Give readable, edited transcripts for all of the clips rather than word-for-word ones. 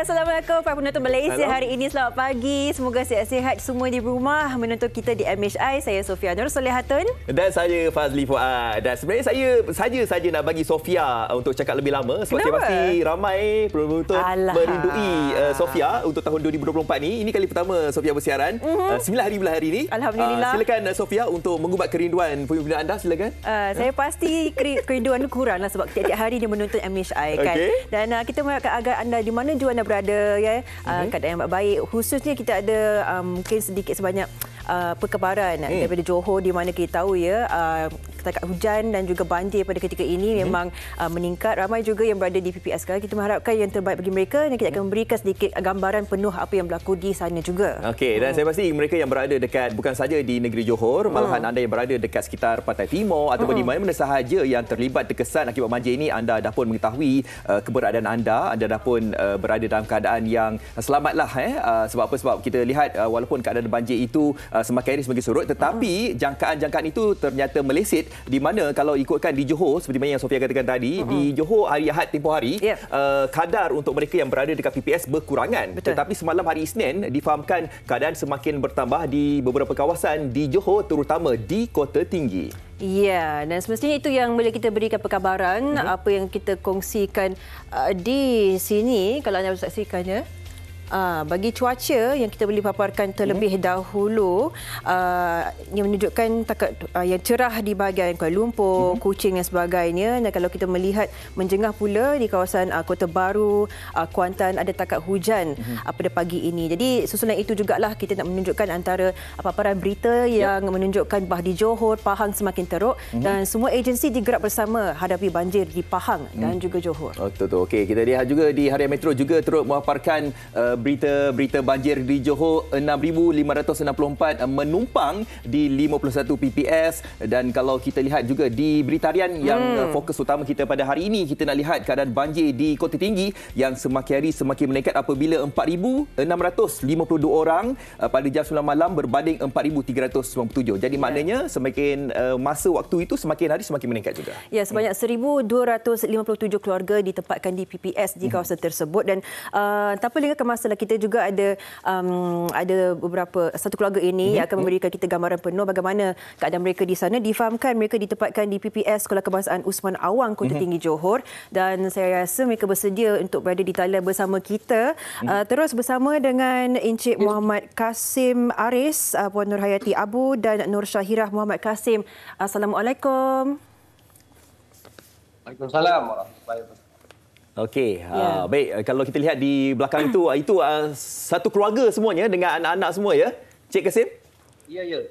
Assalamualaikum para penonton Malaysia. Hari ini selamat pagi. Semoga sihat-sihat semua di rumah menonton kita di MHI. Saya Sofia Nur Solehatun. Dan saya Fazli Fuad. Dan sebenarnya saya saja nak bagi Sofia untuk cakap lebih lama. Sebab saya pasti ramai penonton merindui Sofia untuk tahun 2024 ni. Ini kali pertama Sofia bersiaran. 9 hari bulan hari ini. Alhamdulillah. Silakan Sofia untuk mengubat kerinduan pembina anda. Silakan. Saya pasti kerinduan tu kurang lah sebab tiap-tiap hari dia menonton MHI kan. Dan kita mengharapkan agar anda di mana jua anda berada ya, keadaan yang baik. Khususnya kita ada mungkin sedikit sebanyak perkabaran daripada Johor di mana kita tahu ya setakat hujan dan juga banjir pada ketika ini memang meningkat. Ramai juga yang berada di PPS sekarang. Kita mengharapkan yang terbaik bagi mereka dan kita akan memberikan sedikit gambaran penuh apa yang berlaku di sana juga. Okey, dan saya pasti mereka yang berada dekat bukan saja di negeri Johor, malahan anda yang berada dekat sekitar Pantai Timur ataupun di mana-mana sahaja yang terlibat terkesan akibat banjir ini, anda dah pun mengetahui keberadaan anda dah pun berada dalam keadaan yang selamatlah sebab apa? Sebab kita lihat walaupun keadaan banjir itu semakin hari semakin surut, tetapi jangkaan-jangkaan itu ternyata meleset, di mana kalau ikutkan di Johor seperti mana yang Sofia katakan tadi, di Johor hari Ahad tempoh hari kadar untuk mereka yang berada dekat PPS berkurangan. Tetapi semalam hari Isnin difahamkan keadaan semakin bertambah di beberapa kawasan di Johor, terutama di Kota Tinggi. Ya, dan semestinya itu yang boleh kita berikan perkabaran apa yang kita kongsikan di sini kalau anda saksikannya. Bagi cuaca yang kita boleh paparkan terlebih dahulu, yang menunjukkan yang cerah di bahagian Kuala Lumpur, Kuching dan sebagainya. Dan kalau kita melihat menjengah pula di kawasan Kota Baru, Kuantan ada takat hujan pada pagi ini. Jadi susulan itu jugalah kita nak menunjukkan antara paparan berita yang menunjukkan bahawa di Johor, Pahang semakin teruk dan semua agensi digerak bersama hadapi banjir di Pahang dan juga Johor. Betul. Okey, kita lihat juga di Harian Metro juga turut memaparkan berita banjir di Johor. 6,564 menumpang di 51 PPS. Dan kalau kita lihat juga di berita harian yang fokus utama kita pada hari ini, kita nak lihat keadaan banjir di Kota Tinggi yang semakin hari semakin meningkat apabila 4,652 orang pada jam 9 malam berbanding 4,397. Jadi maknanya semakin masa waktu itu semakin hari semakin meningkat juga. Ya, sebanyak 1,257 keluarga ditempatkan di PPS di kawasan tersebut. Dan tanpa lengahkan masa, kita juga ada beberapa satu keluarga ini yang akan memberikan kita gambaran penuh bagaimana keadaan mereka di sana. Difahamkan mereka ditempatkan di PPS Sekolah Kebangsaan Usman Awang, Kota Tinggi, Johor, dan saya rasa mereka bersedia untuk berada di talian bersama kita. Terus bersama dengan Encik Muhammad Kasim Aris, Puan Nur Hayati Abu dan Nur Syahirah Muhammad Kasim. Assalamualaikum. Waalaikumsalam warahmatullahi wabarakatuh. Okey, baik. Kalau kita lihat di belakang itu satu keluarga semuanya dengan anak-anak semua ya, Cik Kasim? Ya. Ya,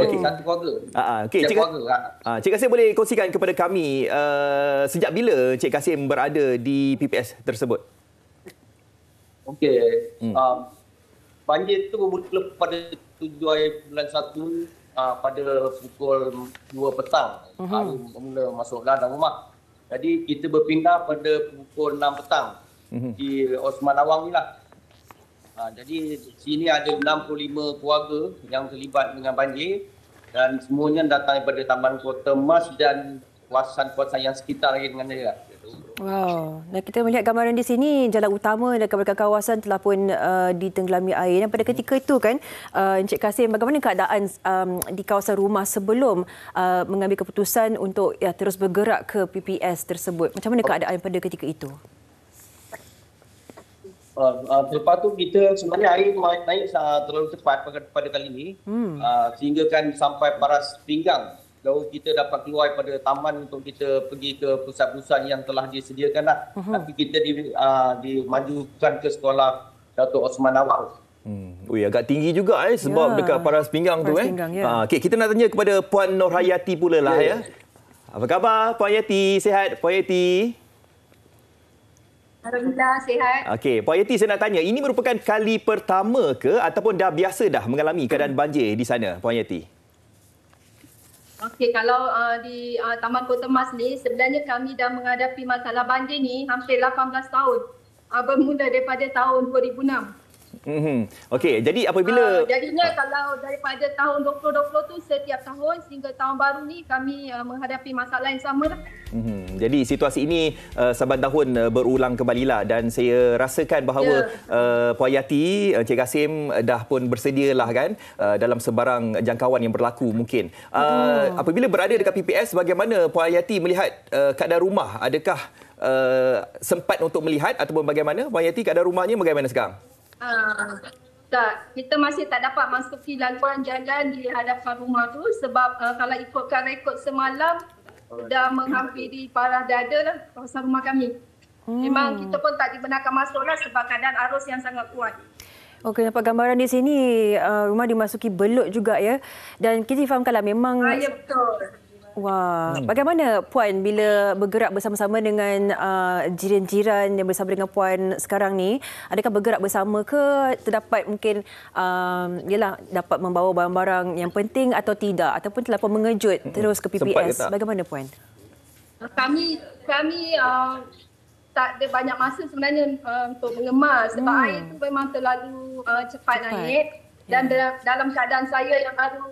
okay. Satu keluarga. Okey, Cik Kasim boleh kongsikan kepada kami sejak bila Cik Kasim berada di PPS tersebut? Okey. Banjir itu bermula pada 7 bulan 1 pada pukul 2 petang. Mula masuk dalam rumah. Jadi kita berpindah pada pukul 6 petang di Osman Awang ni lah. Jadi sini ada 65 keluarga yang terlibat dengan banjir dan semuanya datang daripada Taman Kota Mas dan kawasan-kawasan yang sekitar lagi dengan dia. Wow, dan kita melihat gambaran di sini jalan utama dan kawasan telah pun ditenggelami air. Dan pada ketika itu kan, Encik Kasim, bagaimana keadaan di kawasan rumah sebelum mengambil keputusan untuk terus bergerak ke PPS tersebut? Macam mana keadaan pada ketika itu? Lepas tu kita sebenarnya air naik terlalu cepat pada kali ini, sehingga kan sampai paras pinggang. Lalu kita dapat keluar pada taman untuk kita pergi ke pusat-pusat yang telah disediakan lah. Tapi kita dimajukan ke sekolah Datuk Osman Awang. Agak tinggi juga sebab dekat paras pinggang tu. Okey, kita nak tanya kepada Puan Nur Hayati pula lah ya. Apa khabar Puan Hayati? Sihat Puan Hayati? Alhamdulillah, sihat. Okey, Puan Hayati, saya nak tanya, ini merupakan kali pertama ke ataupun dah biasa dah mengalami keadaan banjir di sana Puan Hayati? Okey, kalau di Taman Kota Mas ni, sebenarnya kami dah menghadapi masalah banjir ni hampir 18 tahun. Bermula daripada tahun 2006. Okey, jadi apabila Jadinya kalau daripada tahun 2020 tu setiap tahun sehingga tahun baru ni kami menghadapi masalah yang sama lah. Jadi situasi ini saban tahun berulang kembalilah dan saya rasakan bahawa Puan Yati, Encik Kasim dah pun bersedialah kan dalam sebarang jangkauan yang berlaku mungkin. Apabila berada dekat PPS, bagaimana Puan Yati melihat keadaan rumah? Adakah sempat untuk melihat ataupun bagaimana? Puan Yati, keadaan rumahnya bagaimana sekarang? Tak, kita masih tak dapat masuki laluan jalan di hadapan rumah tu sebab kalau ikutkan rekod semalam dah menghampiri parah dada lah kawasan rumah kami. Memang kita pun tak dibenarkan masuk lah sebab keadaan arus yang sangat kuat. Okey, nampak gambaran di sini rumah dimasuki belut juga ya. Dan kita fahamkanlah memang Ya, betul. Wah, bagaimana Puan bila bergerak bersama-sama dengan jiran-jiran yang bersama dengan Puan sekarang ni? Adakah bergerak bersama ke terdapat mungkin dapat membawa barang-barang yang penting atau tidak ataupun terlampau mengejut terus ke PPS? Bagaimana Puan? Kami tak ada banyak masa sebenarnya untuk mengemas sebab air tu memang terlalu cepat naik. Dan dalam keadaan saya yang baru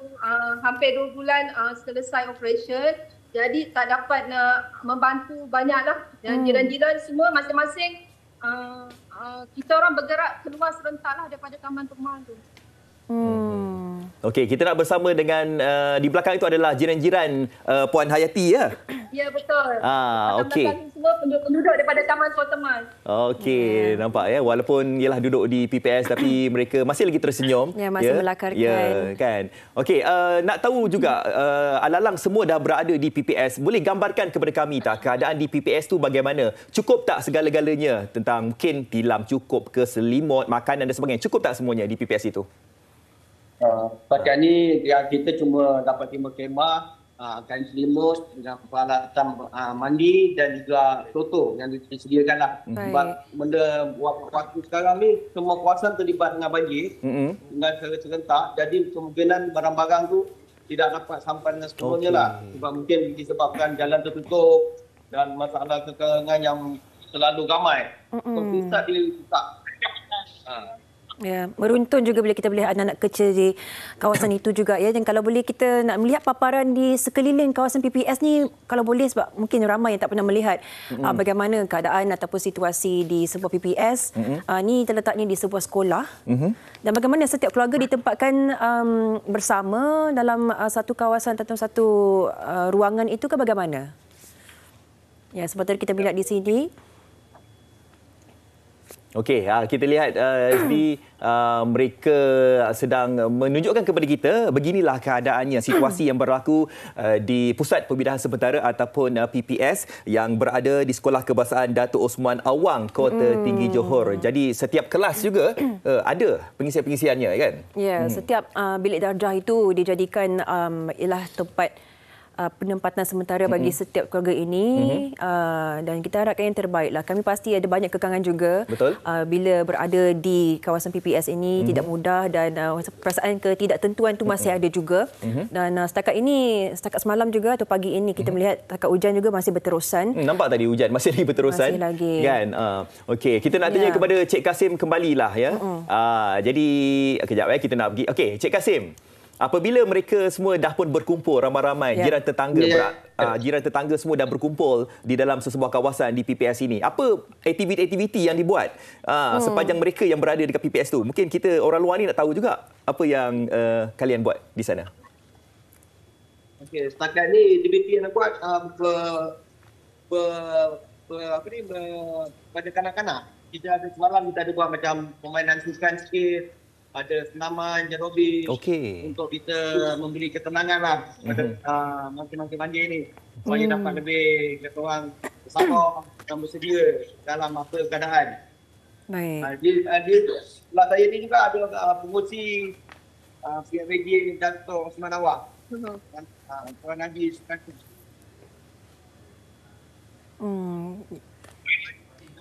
hampir 2 bulan selesai operation, jadi tak dapat membantu banyaklah. Dan jiran-jiran semua masing-masing kita orang bergerak keluar serentaklah daripada taman rumah tu. Okey, kita nak bersama dengan di belakang itu adalah jiran-jiran Puan Hayati ya. Ya, betul. Okey. Semua penduduk daripada Taman Kotemas. Okey, nampak ya, walaupun ialah duduk di PPS tapi mereka masih lagi tersenyum. Ya, masih melakarkan. Ya, kan. Okey, nak tahu juga alalang semua dah berada di PPS. Boleh gambarkan kepada kami tak keadaan di PPS tu bagaimana? Cukup tak segala-galanya tentang mungkin tilam cukup ke, selimut, makanan dan sebagainya? Cukup tak semuanya di PPS itu? Setakat ni kita cuma dapat 5 kemah, kain selimut dengan peralatan mandi dan juga toto yang disediakan lah. Sebab benda waktu sekarang ni semua kawasan terlibat dengan banjir dengan secara serentak. Jadi kemungkinan barang-barang tu tidak dapat sampai dengan sepenuhnya lah. Sebab mungkin disebabkan jalan tertutup dan masalah kekurangan yang terlalu ramai. Pusat dia tak. Ya, beruntun juga bila kita melihat anak-anak kecil di kawasan itu juga ya. Dan kalau boleh kita nak melihat paparan di sekeliling kawasan PPS ni, kalau boleh sebab mungkin ramai yang tak pernah melihat bagaimana keadaan ataupun situasi di sebuah PPS. Ni terletaknya di sebuah sekolah. Dan bagaimana setiap keluarga ditempatkan bersama dalam satu kawasan atau satu ruangan itu ke bagaimana? Ya, seperti kita melihat di sini. Okey, kita lihat mereka sedang menunjukkan kepada kita beginilah keadaannya, situasi yang berlaku di Pusat Pembedahan Sementara ataupun PPS yang berada di Sekolah Kebahasaan Datuk Osman Awang, Kota Tinggi Johor. Jadi setiap kelas juga ada pengisian-pengisiannya kan? Ya, setiap bilik darjah itu dijadikan ialah tempat penempatan sementara bagi setiap keluarga ini dan kita harapkan yang terbaiklah. Kami pasti ada banyak kekangan juga. Betul. Bila berada di kawasan PPS ini tidak mudah dan perasaan ketidaktentuan itu masih ada juga. Dan setakat semalam juga atau pagi ini kita melihat setakat hujan juga masih berterusan. Nampak tadi hujan masih lagi berterusan. Masih lagi. Kan? Okey, kita nak tanya kepada Cik Kasim kembalilah ya. Jadi kejap kita nak pergi. Okey, Cik Kasim. Apabila mereka semua dah pun berkumpul ramai-ramai, jiran tetangga semua dah berkumpul di dalam sesebuah kawasan di PPS ini, apa aktiviti-aktiviti yang dibuat sepanjang mereka yang berada dekat PPS tu? Mungkin kita orang luar ni nak tahu juga apa yang kalian buat di sana. Okey, setakat ni aktiviti yang nak buat pada kanak-kanak. Kita ada semalam kita ada buat macam permainan sukan sikit. Ada senaman, aerobik untuk kita memberi ketenangan lah pada makin-makin banjir ni. Supaya dapat lebih kata orang bersabar dan bersedia dalam apa keadaan. Baik. Di sebelah saya ni juga ada pengurusi pihak reggae Datuk Osman Awang. Puan Najis.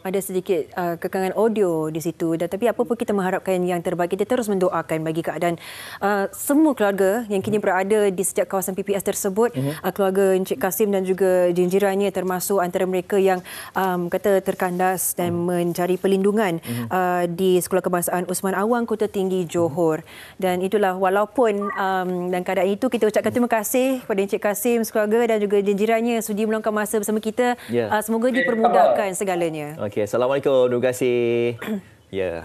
ada sedikit kekangan audio di situ, dan tapi apa pun kita mengharapkan yang terbaik. Kita terus mendoakan bagi keadaan semua keluarga yang kini berada di setiap kawasan PPS tersebut, keluarga Encik Kasim dan juga jinjirannya, termasuk antara mereka yang kata terkandas dan mencari perlindungan di Sekolah Kebangsaan Usman Awang, Kota Tinggi, Johor. Dan itulah, walaupun dan keadaan itu, kita ucapkan terima kasih kepada Encik Kasim, keluarga dan juga jinjirannya sudi meluangkan masa bersama kita. Semoga dipermudahkan segalanya. Okey, Assalamualaikum. Terima kasih. Ya.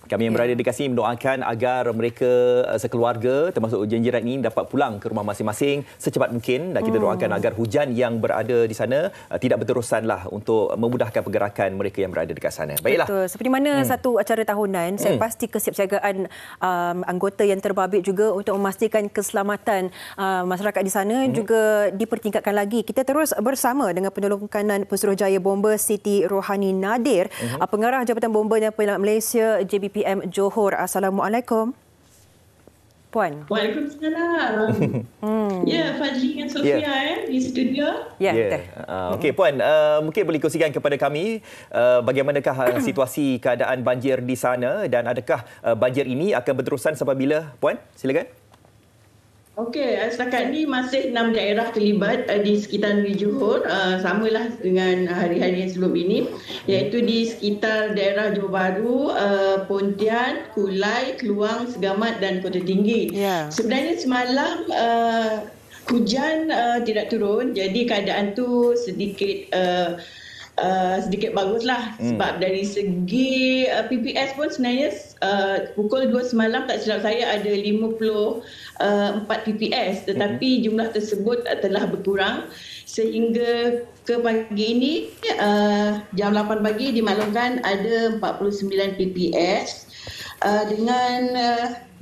Kami yang berada di sini mendoakan agar mereka sekeluarga termasuk jinjiran ini dapat pulang ke rumah masing-masing secepat mungkin, dan kita doakan agar hujan yang berada di sana tidak berterusanlah untuk memudahkan pergerakan mereka yang berada dekat sana. Baiklah. Betul. Seperti mana satu acara tahunan, saya pasti kesiapsiagaan anggota yang terbabit juga untuk memastikan keselamatan masyarakat di sana juga dipertingkatkan lagi. Kita terus bersama dengan penolong kanan Pesuruhjaya Bomba Siti Rohani Nadir, Pengarah Jabatan Bomba dan Penelat Malaysia JBPM Johor. Assalamualaikum. Puan. Waalaikumsalam. Ya, Fadli dan Sofia di studio. Ya. Okey, Puan, mungkin boleh kongsikan kepada kami bagaimanakah situasi keadaan banjir di sana, dan adakah banjir ini akan berterusan sampai bila, Puan? Silakan. Okey, setakat ni masih 6 daerah terlibat di sekitar negeri Johor, samalah dengan hari-hari yang sebelum ini, iaitu di sekitar daerah Johor Bahru, Pontian, Kulai, Keluang, Segamat dan Kota Tinggi. Sebenarnya semalam hujan tidak turun, jadi keadaan tu sedikit baguslah, sebab dari segi PPS pun sebenarnya pukul 2 semalam tak silap saya ada 54 PPS, tetapi jumlah tersebut telah berkurang sehingga ke pagi ini jam 8 pagi dimaklumkan ada 49 PPS dengan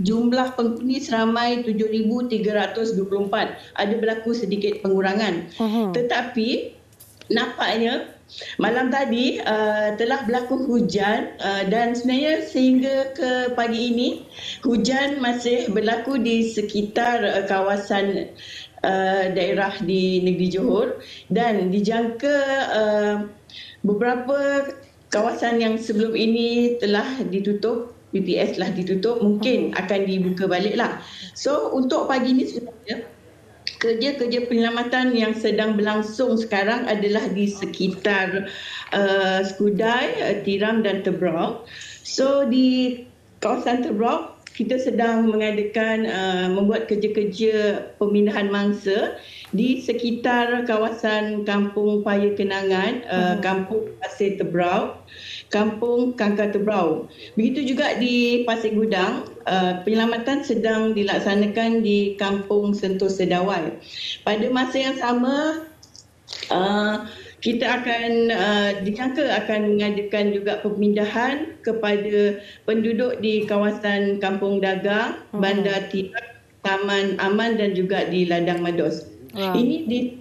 jumlah penghuni seramai 7,324. Ada berlaku sedikit pengurangan. Tetapi nampaknya malam tadi telah berlaku hujan dan sebenarnya sehingga ke pagi ini hujan masih berlaku di sekitar kawasan daerah di negeri Johor, dan dijangka beberapa kawasan yang sebelum ini telah ditutup, PPS telah ditutup, mungkin akan dibuka baliklah. So untuk pagi ini sebenarnya kerja-kerja penyelamatan yang sedang berlangsung sekarang adalah di sekitar Skudai, Tiram dan Tebrau. So di kawasan Tebrau kita sedang mengadakan membuat kerja-kerja pemindahan mangsa di sekitar kawasan Kampung Paya Kenangan, Kampung Pasir Tebrau, Kampung Kangkar Tebrau. Begitu juga di Pasir Gudang, penyelamatan sedang dilaksanakan di Kampung Sentul Sedawai. Pada masa yang sama, kita akan dijangka akan mengadakan juga pemindahan kepada penduduk di kawasan Kampung Dagang, Bandar Tirak, Taman Aman dan juga di Ladang Mados. Ini di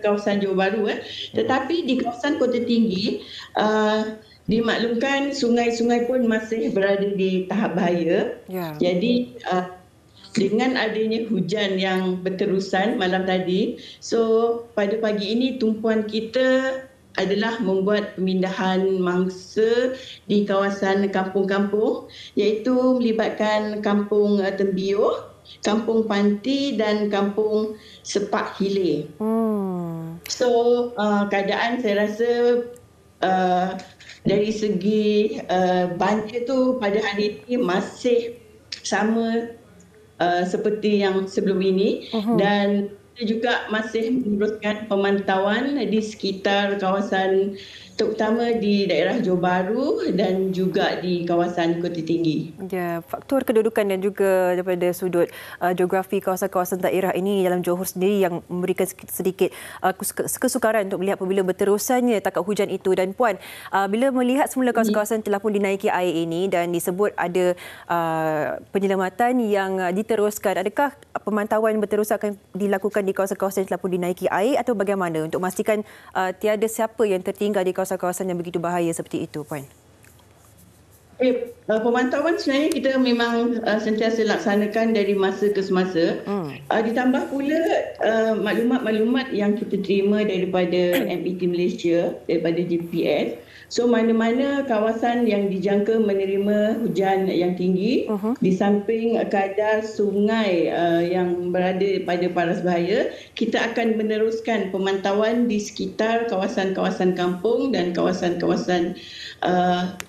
kawasan Johor Bahru. Tetapi di kawasan Kota Tinggi, dimaklumkan sungai-sungai pun masih berada di tahap bahaya. Jadi dengan adanya hujan yang berterusan malam tadi, so pada pagi ini tumpuan kita adalah membuat pemindahan mangsa di kawasan kampung-kampung, iaitu melibatkan Kampung Tembioh, Kampung Panti dan Kampung Sepak Hilir. So keadaan saya rasa dari segi banjir tu pada hari ini masih sama seperti yang sebelum ini, dan kita juga masih meneruskan pemantauan di sekitar kawasan terutama di daerah Johor Bahru dan juga di kawasan Kota Tinggi. Ya, faktor kedudukan dan juga daripada sudut geografi kawasan-kawasan daerah ini dalam Johor sendiri yang memberikan sedikit kesukaran untuk melihat apabila berterusannya takat hujan itu. Dan Puan, bila melihat semula kawasan-kawasan telah pun dinaiki air ini dan disebut ada penyelamatan yang diteruskan, adakah pemantauan berterus akan dilakukan di kawasan-kawasan yang telah pun dinaiki air atau bagaimana untuk memastikan tiada siapa yang tertinggal di kawasan-kawasan yang begitu bahaya seperti itu, Puan? Pemantauan sebenarnya kita memang sentiasa laksanakan dari masa ke semasa. Ditambah pula maklumat-maklumat yang kita terima daripada MET Malaysia, daripada GPS. So mana-mana kawasan yang dijangka menerima hujan yang tinggi, di samping kadar sungai yang berada pada paras bahaya, kita akan meneruskan pemantauan di sekitar kawasan-kawasan kampung dan kawasan-kawasan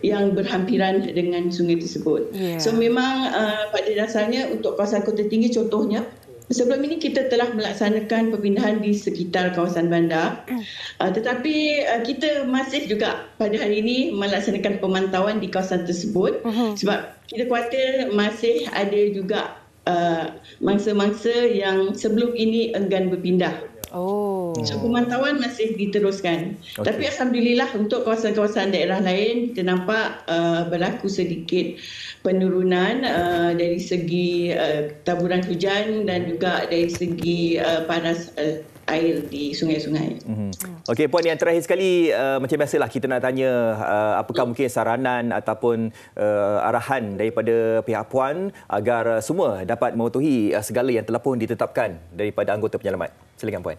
yang berhampiran dengan sungai tersebut. So memang pada dasarnya untuk kawasan kota tinggi contohnya, sebelum ini kita telah melaksanakan perpindahan di sekitar kawasan bandar. Tetapi kita masih juga pada hari ini melaksanakan pemantauan di kawasan tersebut sebab kita khawatir masih ada juga mangsa-mangsa yang sebelum ini enggan berpindah. So pemantauan masih diteruskan. Tapi alhamdulillah untuk kawasan-kawasan daerah lain kita nampak berlaku sedikit penurunan dari segi taburan hujan dan juga dari segi paras air di sungai-sungai. Okey, Puan, yang terakhir sekali, macam biasalah kita nak tanya apakah mungkin saranan ataupun arahan daripada pihak Puan agar semua dapat mematuhi segala yang telah pun ditetapkan daripada anggota penyelamat. Silakan, Puan.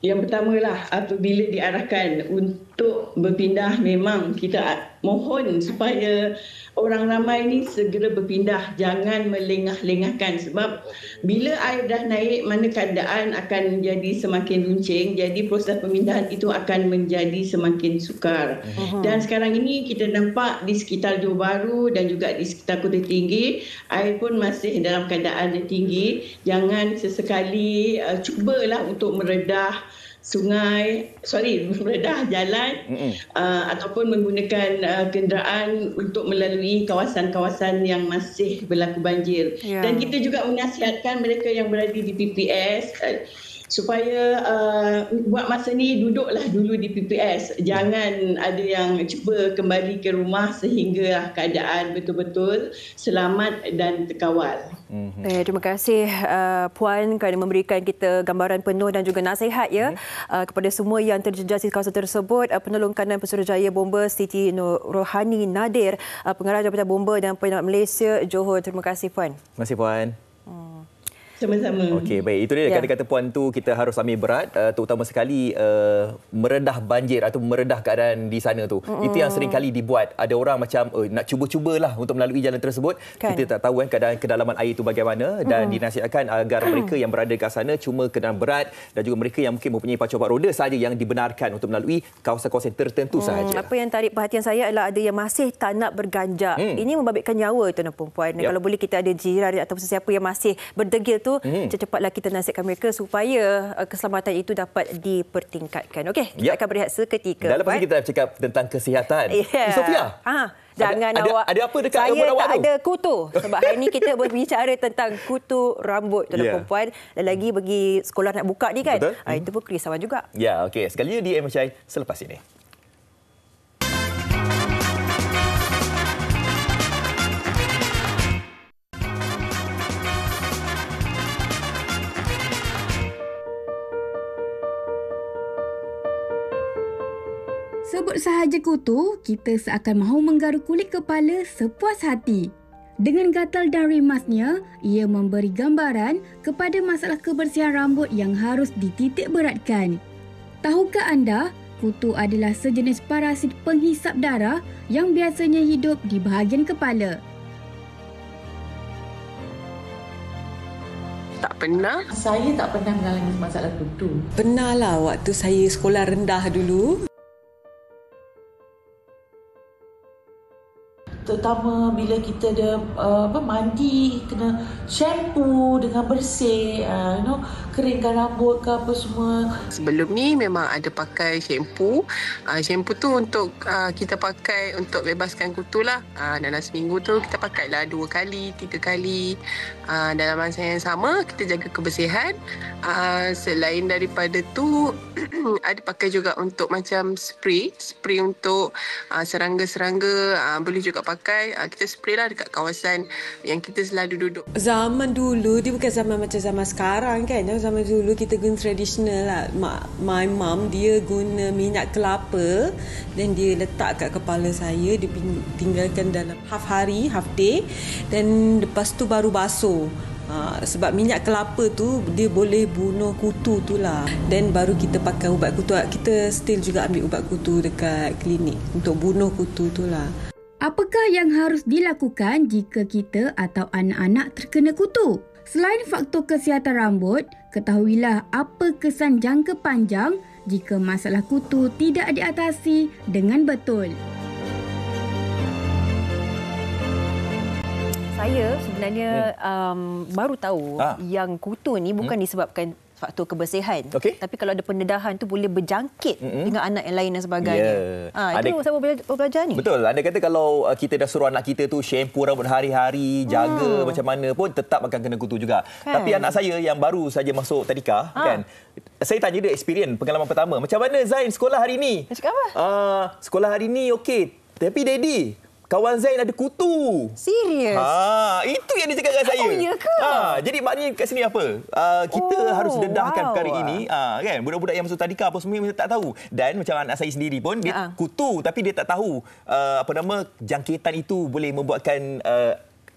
Yang pertamalah, apabila diarahkan untuk berpindah, memang kita mohon supaya orang ramai ni segera berpindah, jangan melengah-lengahkan sebab bila air dah naik, mana keadaan akan jadi semakin runcing, jadi proses pemindahan itu akan menjadi semakin sukar. Dan sekarang ini kita nampak di sekitar Johor Bahru dan juga di sekitar Kota Tinggi, air pun masih dalam keadaan yang tinggi. Jangan sesekali cubalah untuk meredah meredah jalan ataupun menggunakan kenderaan untuk melalui kawasan-kawasan yang masih berlaku banjir. Dan kita juga menasihatkan mereka yang berada di PPS supaya buat masa ni duduklah dulu di PPS. Jangan ada yang cuba kembali ke rumah sehingga keadaan betul-betul selamat dan terkawal. Terima kasih Puan kerana memberikan kita gambaran penuh dan juga nasihat kepada semua yang terjejas di kawasan tersebut. Penolong kanan Pesuruhjaya Bomba Siti Rohani Nadir, Pengarah Jabatan Bomba dan Penyelamat Malaysia Johor. Terima kasih Puan. Terima kasih Puan. Sama-sama. Okey, baik. Itu dia kata-kata Puan tu kita harus ambil berat, terutama sekali meredah banjir atau meredah keadaan di sana tu. Itu yang sering kali dibuat. Ada orang macam nak cuba-cubalah untuk melalui jalan tersebut. Kita tak tahu keadaan kedalaman air itu bagaimana dan dinasihatkan agar mereka yang berada di sana cuma kendaraan berat dan juga mereka yang mungkin mempunyai pacu 4 roda sahaja yang dibenarkan untuk melalui kawasan-kawasan tertentu sahaja. Apa yang tarik perhatian saya adalah ada yang masih tak nak berganjak. Ini membabitkan nyawa tuan dan puan. Kalau boleh kita ada jiran atau sesiapa yang masih berdegil tu, cepatlah kita nasihatkan mereka supaya keselamatan itu dapat dipertingkatkan. Okey, kita akan berehat seketika. Dan lepas kita cakap tentang kesihatan. Sofia. Jangan ada apa dekat saya rambut awak tu? Saya tak ada kutu. Sebab hari ini kita berbicara tentang kutu rambut tuan dan puan. Dan lagi bagi sekolah nak buka ni kan. Itu pun kerisauan juga. Ya, okey. Sekali di MHI selepas ini. Sebut sahaja kutu, kita seakan mahu menggaruk kulit kepala sepuas hati. Dengan gatal dan rimasnya, ia memberi gambaran kepada masalah kebersihan rambut yang harus dititik beratkan. Tahukah anda, kutu adalah sejenis parasit penghisap darah yang biasanya hidup di bahagian kepala. Tak pernah. Saya tak pernah mengalami masalah kutu. Pernah lah waktu saya sekolah rendah dulu. Terutama bila kita ada mandi, kena shampoo dengan bersih, keringkan rambut ke apa semua. Sebelum ni memang ada pakai shampoo. Shampoo tu untuk kita pakai untuk bebaskan kutu lah. Dalam seminggu tu kita pakailah 2 kali, 3 kali. Dalam masa yang sama kita jaga kebersihan. Selain daripada tu ada pakai juga untuk macam spray untuk serangga-serangga. Boleh juga pakai pakai, kita spray lah dekat kawasan yang kita selalu duduk. Zaman dulu, dia bukan zaman macam zaman sekarang kan. Zaman dulu kita guna tradisional lah. My mum, dia guna minyak kelapa dan dia letak kat kepala saya. Dia tinggalkan dalam half hari, half day. Dan lepas tu baru basuh. Sebab minyak kelapa tu dia boleh bunuh kutu tu lah. Dan baru kita pakai ubat kutu. Kita still juga ambil ubat kutu dekat klinik untuk bunuh kutu tu lah. Apakah yang harus dilakukan jika kita atau anak-anak terkena kutu? Selain faktor kesihatan rambut, ketahuilah apa kesan jangka panjang jika masalah kutu tidak diatasi dengan betul. Saya sebenarnya baru tahu yang kutu ni bukan disebabkan faktor kebersihan. Tapi kalau ada pendedahan tu boleh berjangkit dengan anak yang lain dan sebagainya. Itu saya belajar ni. Betul. Anda kata kalau kita dah suruh anak kita tu shampoo rambut hari-hari, jaga macam mana pun tetap akan kena kutu juga. Tapi anak saya yang baru saja masuk tadika kan. Saya tanya dia experience pengalaman pertama. Macam mana Zain sekolah hari ni? Dia cakap apa? Sekolah hari ni okey. Tapi Daddy, kawan Zain ada kutu. Serius? Itu yang dia cakap dengan saya. Oh, ya ke? Jadi maknanya kat sini apa? Kita harus dedahkan perkara ini. Kan? Budak-budak yang masuk tadika apa semua tak tahu. Dan macam anak saya sendiri pun, dia kutu tapi dia tak tahu jangkitan itu boleh membuatkan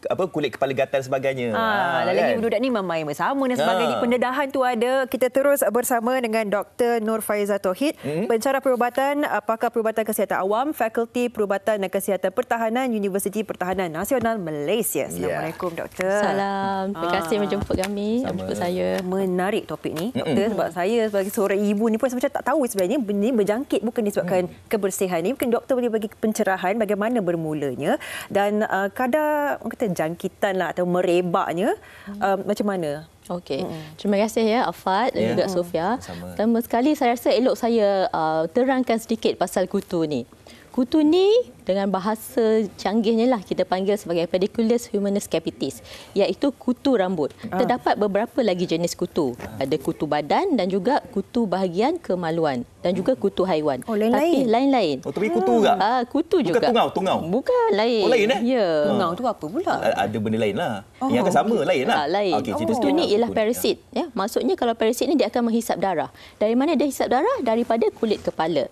kulit kepala gatal sebagainya. Lagi budak ni mamai bersama dan sebagainya. Pendedahan tu ada. Kita terus bersama dengan Dr. Nur Faizah Tauhid, pensyarah perubatan, pakar perubatan kesihatan awam, Fakulti Perubatan dan Kesihatan Pertahanan, Universiti Pertahanan Nasional Malaysia. Assalamualaikum Doktor. Salam. Terima kasih menjemput kami, menjemput saya. Menarik topik ni Doktor, sebab saya sebagai seorang ibu ni pun macam tak tahu sebenarnya benda ni berjangkit bukan disebabkan kebersihan ni. Mungkin doktor boleh bagi pencerahan bagaimana bermulanya dan kadar jangkitan lah atau merebaknya macam mana? Okey. Terima kasih ya Afat dan juga Sofia. Pertama sekali saya rasa elok saya terangkan sedikit pasal kutu ni. Kutu ni dengan bahasa canggihnya lah kita panggil sebagai pediculus humanus capitis, iaitu kutu rambut. Terdapat beberapa lagi jenis kutu. Ada kutu badan dan juga kutu bahagian kemaluan dan juga kutu haiwan. Tapi lain-lain. Tapi kutu juga? Kutu juga. Bukan tungau? Bukan, lain. Lain Ya. Tungau tu apa pula? Ada benda lain lah. Yang akan sama, lain lah. Lain. Kutu ni ialah parasit. Ya. Maksudnya kalau parasit ni dia akan menghisap darah. Dari mana dia hisap darah? Daripada kulit kepala.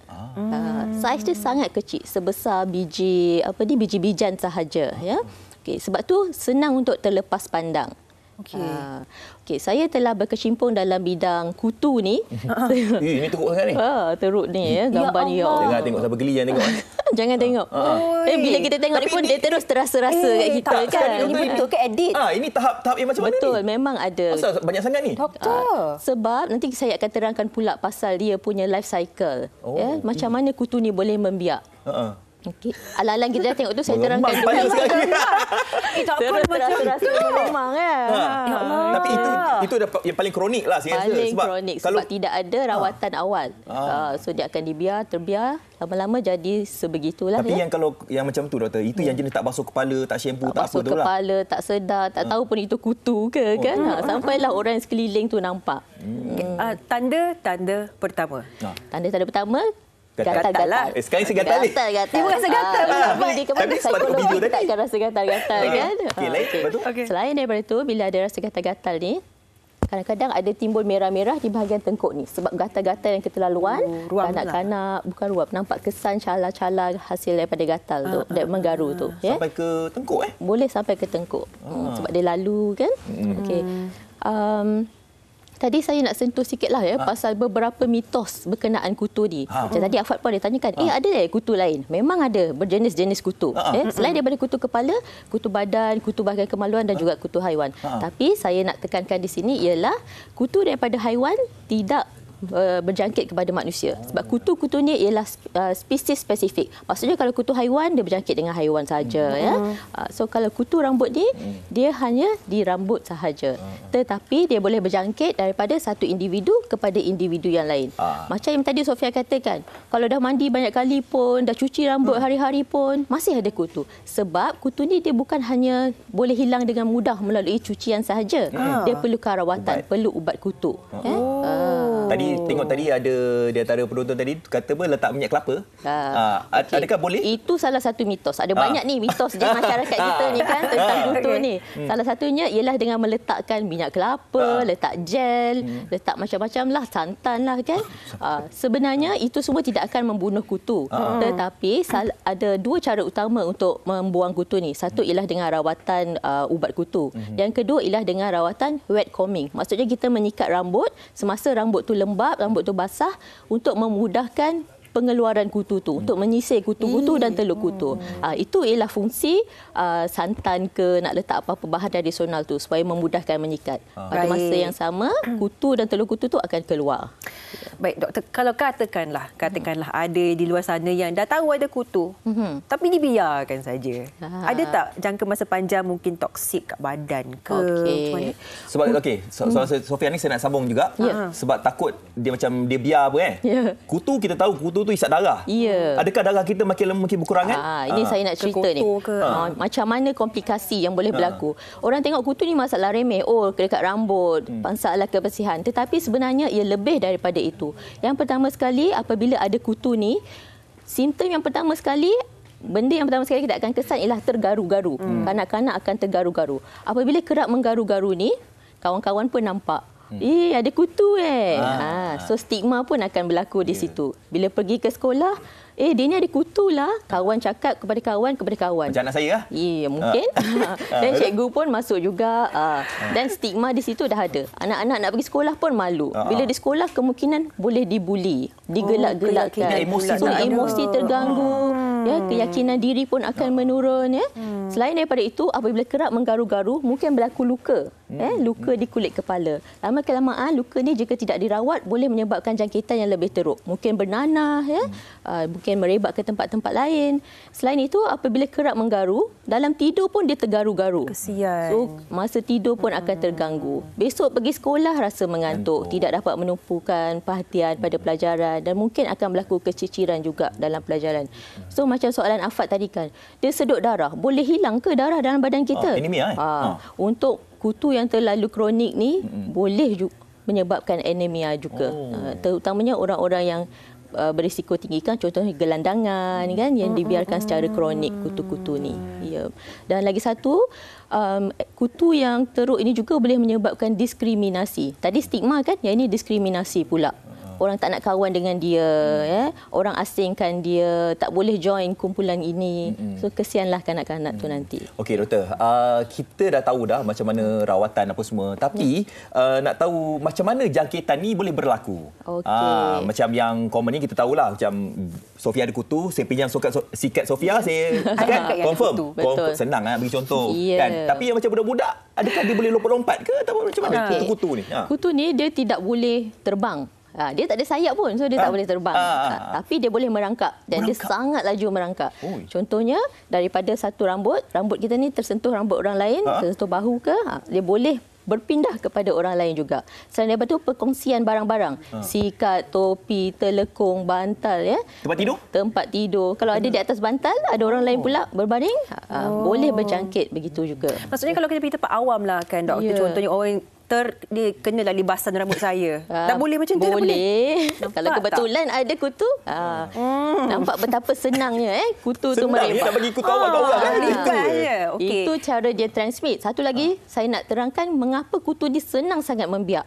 Saiz dia sangat kecil, sebesar biji-bijan sahaja, ya. Okey, sebab tu senang untuk terlepas pandang. Okey, saya telah berkecimpung dalam bidang kutu ni. Ini teruk sangat ni. Teruk ni ya, gambar ni. Jangan tengok sampai geli, jangan tengok. Jangan tengok. Bila kita tengok ni pun dia terus terasa-rasa kat kita kan. Ini betul ke edit? Ini tahap yang macam mana ni? Betul, memang ada. Asal banyak sangat ni? Doktor. Sebab nanti saya akan terangkan pula pasal dia punya life cycle. Macam mana kutu ni boleh membiak. Okey. Alang-alang kita dah tengok tu saya terangkan dulu. Terus terasa melemang kan. Tapi itu yang paling kronik lah saya rasa. Paling kronik sebab tidak ada rawatan awal. So dia akan terbiar lama-lama jadi sebegitulah. Tapi yang macam tu doktor, itu yang jenis tak basuh kepala, tak shampoo, tak apa tu lah. Basuh kepala, tak sedar, tak tahu pun itu kutu ke kan. Sampailah orang sekeliling tu nampak. Tanda pertama. Tanda pertama gatal lah. Sekarang saya gatal ni. Gatal. Dia rasa gatal pula. Tapi kepada psikologi kita akan rasa gatal-gatal kan. Okey. Selain daripada itu, bila ada rasa gatal-gatal ni, kadang-kadang ada timbul merah-merah di bahagian tengkuk ni. Sebab gatal-gatal yang keterlaluan, kanak-kanak, bukan ruam, nampak kesan cala-cala hasil daripada gatal tu, daripada menggaru tu. Sampai ke tengkuk Boleh sampai ke tengkuk. Sebab dia lalu kan. Okey. Tadi saya nak sentuh sikitlah pasal beberapa mitos berkenaan kutu ni. Macam tadi Afat pun ada tanyakan, ada kutu lain? Memang ada berjenis-jenis kutu. Selain daripada kutu kepala, kutu badan, kutu bahagian kemaluan dan juga kutu haiwan. Tapi saya nak tekankan di sini ialah kutu daripada haiwan tidak berjangkit kepada manusia. Sebab kutu-kutu ni ialah spesies spesifik. Maksudnya kalau kutu haiwan, dia berjangkit dengan haiwan sahaja. So kalau kutu rambut ni, dia hanya di rambut sahaja. Tetapi dia boleh berjangkit daripada satu individu kepada individu yang lain. Macam yang tadi Sofia katakan, kalau dah mandi banyak kali pun, dah cuci rambut hari-hari pun, masih ada kutu. Sebab kutu ni dia bukan hanya boleh hilang dengan mudah melalui cucian sahaja. Dia perlukan rawatan, perlu ubat kutu. Tadi tengok tadi ada di antara penonton tadi kata letak minyak kelapa. Adakah boleh? Itu salah satu mitos. Ada banyak ni mitos di masyarakat kita ni kan tentang kutu ni. Salah satunya ialah dengan meletakkan minyak kelapa, letak gel, letak macam-macam lah, santan lah kan. Sebenarnya itu semua tidak akan membunuh kutu. Tetapi ada dua cara utama untuk membuang kutu ni. Satu ialah dengan rawatan ubat kutu. Yang kedua ialah dengan rawatan wet combing. Maksudnya kita menyikat rambut semasa rambut tu lembap, rambut tu basah untuk memudahkan pengeluaran kutu tu, untuk menyisir kutu-kutu dan telur kutu. Itu ialah fungsi santan ke nak letak apa-apa bahan tradisional tu supaya memudahkan menyikat. Pada masa yang sama, kutu dan telur kutu tu akan keluar. Baik doktor, kalau katakanlah ada di luar sana yang dah tahu ada kutu, tapi dibiarkan saja. Ada tak jangka masa panjang mungkin toksik kat badan ke? Sebab soalan Sofia ni saya nak sambung juga. Sebab takut dia macam dia biar apa Kutu kita tahu kutu tu isap darah. Adakah darah kita makin lama makin berkurang kan? Ini saya nak cerita ni. Macam mana komplikasi yang boleh berlaku. Orang tengok kutu ni masalah remeh. Dekat rambut, masalah kebersihan. Tetapi sebenarnya ia lebih daripada itu. Yang pertama sekali, apabila ada kutu ni, simptom yang pertama sekali, benda yang pertama sekali kita akan kesan ialah tergaru-garu. Kanak-kanak akan tergaru-garu. Apabila kerap menggaru-garu ni, kawan-kawan pun nampak. Ada kutu So stigma pun akan berlaku di situ. Bila pergi ke sekolah, dia ni ada kutu lah. Kawan cakap kepada kawan. Macam anak saya lah. Mungkin. Dan cikgu pun masuk juga. Dan stigma di situ dah ada. Anak-anak nak pergi sekolah pun malu. Bila di sekolah kemungkinan boleh dibuli, digelak-gelakkan. Emosi terganggu. Keyakinan diri pun akan menurun. Selain daripada itu, apabila kerap menggaru-garu, mungkin berlaku luka. Luka di kulit kepala. Lama-kelamaan, luka ni jika tidak dirawat, boleh menyebabkan jangkitan yang lebih teruk. Mungkin bernanah, mungkin merebak ke tempat-tempat lain. Selain itu, apabila kerap menggaru, dalam tidur pun dia tergaru-garu. Kesian. So, masa tidur pun akan terganggu. Besok pergi sekolah rasa mengantuk, tidak dapat menumpukan perhatian pada pelajaran dan mungkin akan berlaku keciciran juga dalam pelajaran. So, macam soalan Afat tadi kan, dia sedut darah. Boleh hilang ke darah dalam badan kita? Anemia Untuk kutu yang terlalu kronik ni, boleh menyebabkan anemia juga. Terutamanya orang-orang yang berisiko tinggi kan, contohnya gelandangan kan, yang dibiarkan secara kronik kutu-kutu ni. Dan lagi satu, kutu yang teruk ini juga boleh menyebabkan diskriminasi. Tadi stigma kan, yang ini diskriminasi pula. Orang tak nak kawan dengan dia, orang asingkan dia, tak boleh join kumpulan ini. So kesianlah kanak-kanak tu nanti. Okey doktor, kita dah tahu dah macam mana rawatan apa semua, tapi nak tahu macam mana jangkitan ni boleh berlaku. Macam yang common ni kita tahulah, macam Sofia ada kutu, saya pinjam sikat Sofia, saya confirm. Senang bagi contoh kan. Tapi yang macam budak-budak, adakah dia boleh lompat-lompat ke atau macam mana kutu ni? Kutu ni dia tidak boleh terbang. Dia tak ada sayap pun, so dia tak boleh terbang. Tapi dia boleh merangkak dan dia sangat laju merangkak. Contohnya, daripada satu rambut kita ni tersentuh rambut orang lain, tersentuh bahu ke, dia boleh berpindah kepada orang lain juga. Selain daripada itu, perkongsian barang-barang. Sikat, topi, telekung, bantal. Tempat tidur. Kalau ada di atas bantal, ada orang lain pula berbaring, boleh berjangkit begitu juga. Maksudnya kalau kita pergi tempat awam lah kan doktor, contohnya orang dia kenalah libasan rambut saya. Tak boleh macam tu? Boleh. Kalau kebetulan ada kutu, nampak betapa senangnya kutu tu merebak. Nak bagi kutu awal kat orang. Itu cara dia transmit. Satu lagi, saya nak terangkan mengapa kutu dia senang sangat membiak.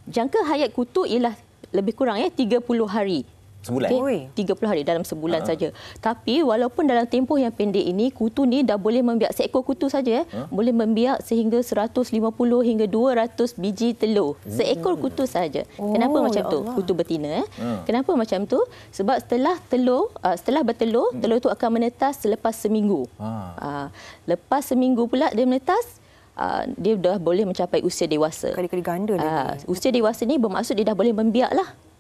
Jangka hayat kutu ialah lebih kurang 30 hari. Sebulan? 30 hari dalam sebulan saja. Tapi walaupun dalam tempoh yang pendek ini, kutu ni dah boleh membiak, seekor kutu saja boleh membiak sehingga 150 hingga 200 biji telur. Seekor kutu saja. Kenapa macam tu? Kutu betina. Kenapa macam tu? Sebab setelah bertelur, telur itu akan menetas selepas seminggu. Lepas seminggu pula dia menetas, dia dah boleh mencapai usia dewasa. Kali-kali ganda lagi. Usia dewasa ni bermaksud dia dah boleh membiak lah.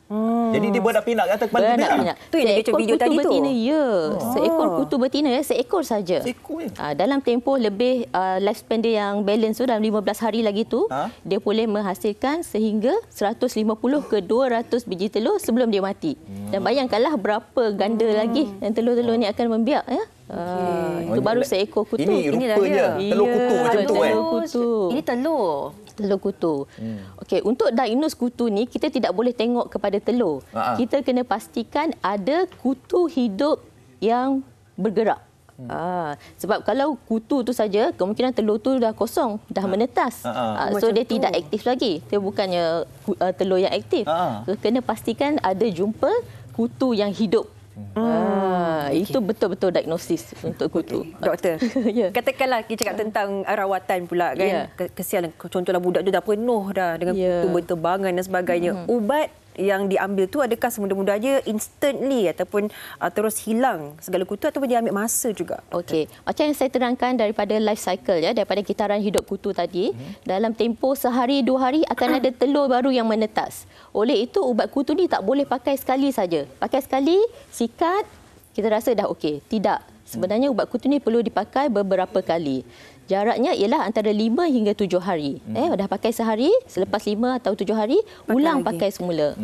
Jadi dia beranak pinak atas kepala dia. Tu yang dia video tadi tu. Seekor kutu betina seekor saja. Dalam tempoh lebih lifespan dia yang balance tu dalam 15 hari lagi tu, dia boleh menghasilkan sehingga 150 ke 200 biji telur sebelum dia mati. Dan bayangkanlah berapa ganda lagi yang telur-telur ni akan membiak Itu baru seekor kutu. Ini rupanya telur kutu macam tu kan? Ini telur. Telur kutu. Okey, untuk diagnose kutu ni kita tidak boleh tengok kepada telur. Kita kena pastikan ada kutu hidup yang bergerak. Sebab kalau kutu tu saja, kemungkinan telur tu dah kosong, dah menetas. So dia tidak aktif lagi. Dia bukannya telur yang aktif. So, kena pastikan ada jumpa kutu yang hidup. Itu betul-betul diagnosis untuk kutu. Doktor, katakanlah kita cakap tentang rawatan pula kan. Kesian contohlah budak tu dah penuh dah dengan kutu berterbangan dan sebagainya. Ubat yang diambil tu adakah semudah-mudahnya instantly ataupun terus hilang segala kutu ataupun dia ambil masa juga? Okey, macam yang saya terangkan daripada life cycle daripada kitaran hidup kutu tadi, dalam tempoh sehari 2 hari akan ada telur baru yang menetas. Oleh itu ubat kutu ni tak boleh pakai sekali saja. Pakai sekali, sikat, kita rasa dah okey. Tidak. Sebenarnya ubat kutu ni perlu dipakai beberapa kali. Jaraknya ialah antara 5 hingga 7 hari. Dah pakai sehari, selepas 5 atau 7 hari, ulang pakai semula.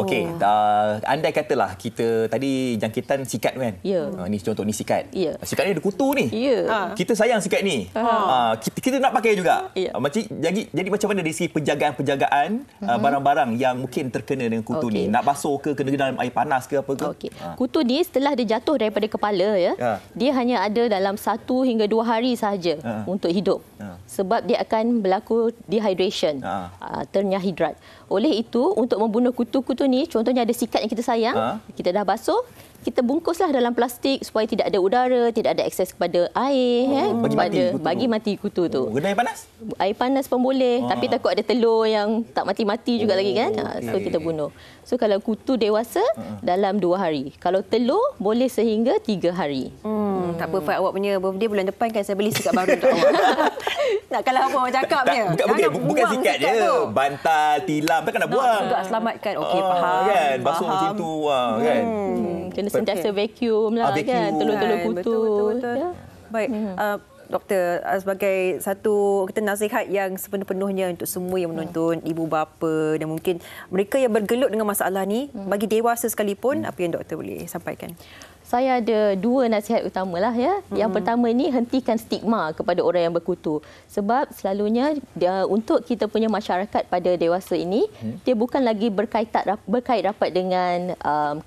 Okey, andai katalah kita tadi jangkitan sikat kan? Ni contoh ni sikat. Sikat ni ada kutu ni. Kita sayang sikat ni. Kita nak pakai juga. Jadi macam mana dari segi penjagaan barang-barang yang mungkin terkena dengan kutu ni? Nak basuh ke, kena dalam air panas ke apa ke? Kutu ni setelah dia jatuh daripada kepala dia hanya ada dalam 1 hingga 2 hari sahaja untuk hidup. Sebab dia akan berlaku dehydration, ternyah hidrat. Oleh itu, untuk membunuh kutu-kutu ni, contohnya ada sikat yang kita sayang, kita dah basuh, kita bungkuslah dalam plastik supaya tidak ada udara, tidak ada akses kepada air, bagi mati kutu tu. Guna air panas? Air panas pun boleh, tapi takut ada telur yang tak mati-mati juga lagi kan. So kita bunuh. So kalau kutu dewasa dalam 2 hari. Kalau telur boleh sehingga 3 hari. Tak apa, Fat, awak punya birthday bulan depan kan saya beli sikat baru untuk awak. Nak kalah apa orang cakapnya. Bukan sikat je, bantal, tilam takkan nak buang. Juga selamatkan. Okey, faham. Kan, basuh macam tu kan. Kena sentiasa vacuum lah kan, telur-telur kutu. Betul. Baik, Doktor, sebagai satu kita nasihat yang sepenuh-penuhnya untuk semua yang menonton, ibu bapa dan mungkin mereka yang bergelut dengan masalah ni, bagi dewasa sekalipun, apa yang doktor boleh sampaikan? Saya ada 2 nasihat utamalah ya. Yang pertama ni, hentikan stigma kepada orang yang berkutu. Sebab selalunya untuk kita punya masyarakat pada dewasa ini, dia bukan lagi berkait rapat dengan